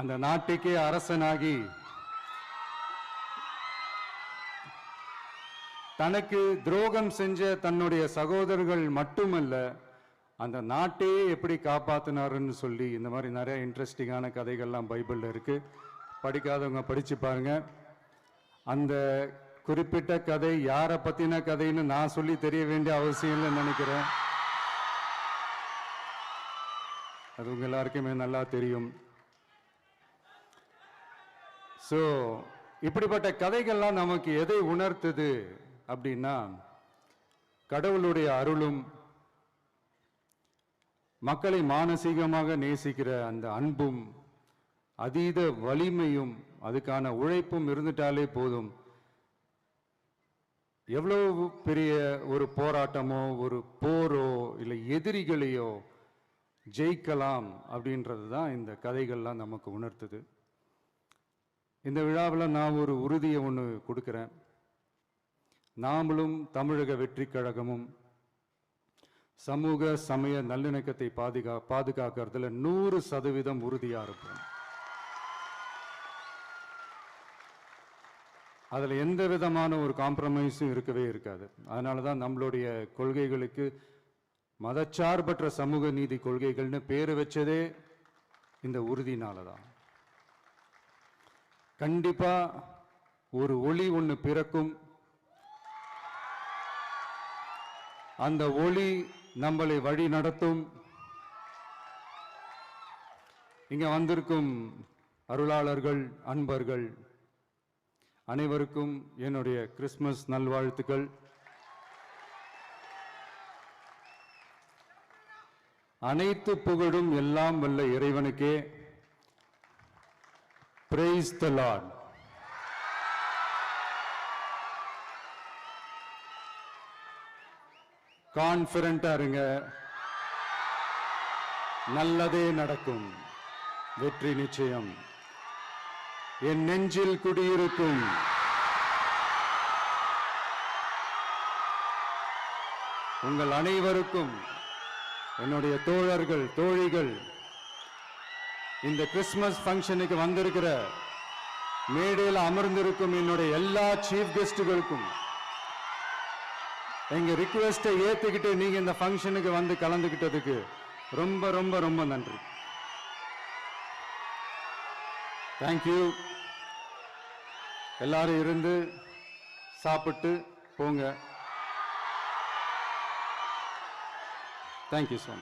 அந்த நாட்டுக்கே அரசனாகி தனக்கு துரோகம் செஞ்ச தன்னுடைய சகோதரர்கள் மட்டுமல்ல, அந்த நாட்டையே எப்படி காப்பாத்தினாருன்னு சொல்லி இந்த மாதிரி நிறைய இன்ட்ரெஸ்டிங்கான கதைகள்லாம் பைபிளில் இருக்கு. படிக்காதவங்க படிச்சு பாருங்க. அந்த குறிப்பிட்ட கதை யாரை பத்தின கதைன்னு நான் சொல்லி தெரிய வேண்டிய அவசியம் இல்லைன்னு நினைக்கிறேன். அது உங்க எல்லாருக்குமே நல்லா தெரியும். ஸோ இப்படிப்பட்ட கதைகள்லாம் நமக்கு எதை உணர்த்துது அப்படின்னா, கடவுளுடைய அருளும் மக்களை மானசீகமாக நேசிக்கிற அந்த அன்பும் அதீத வலிமையும் அதுக்கான உழைப்பும் இருந்துட்டாலே போதும், எவ்வளவு பெரிய ஒரு போராட்டமோ ஒரு போரோ இல்லை எதிரிகளையோ ஜெயிக்கலாம் அப்படின்றது தான் இந்த கதைகள்லாம் நமக்கு உணர்த்துது. இந்த விழாவில் நான் ஒரு உறுதியை ஒன்று கொடுக்குறேன். நாமளும் தமிழக வெற்றி கழகமும் சமூக சமய நல்லிணக்கத்தை பாதுகாக்கிறதுல 100% உறுதியாக இருப்போம். அதில் எந்த விதமான ஒரு காம்ப்ரமைஸும் இருக்கவே இருக்காது. அதனால தான் நம்மளுடைய கொள்கைகளுக்கு மதச்சார்பற்ற சமூக நீதி கொள்கைகள்னு பேர் வச்சதே இந்த உறுதினால தான். கண்டிப்பா ஒரு ஒளி ஒன்று பிறக்கும். அந்த ஒளி நம்மளை வழி நடத்தும். இங்க வந்திருக்கும் அருளாளர்கள், அன்பர்கள் அனைவருக்கும் என்னுடைய கிறிஸ்துமஸ் நல்வாழ்த்துக்கள். அனைத்து புகழும் எல்லாம் வல்ல இறைவனுக்கே. Praise the Lord. கான்ஃபிடென்ட்டா இருங்க, நல்லதே நடக்கும், வெற்றி நிச்சயம். என் நெஞ்சில் குடியிருக்கும் உங்கள் அனைவருக்கும், என்னுடைய தோழர்கள், தோழிகள், இந்த கிறிஸ்துமஸ் ஃபங்க்ஷனுக்கு வந்திருக்கிற மேடையில் அமர்ந்திருக்கும் என்னுடைய எல்லா சீஃப் கெஸ்டுகளுக்கும் எங்க ரிக்வெஸ்டை ஏத்துக்கிட்டு நீங்க இந்த ஃபங்க்ஷனுக்கு வந்து கலந்துக்கிட்டதுக்கு ரொம்ப ரொம்ப ரொம்ப நன்றி. தேங்க்யூ. எல்லாரும் இருந்து சாப்பிட்டு போங்க. Thank you so much.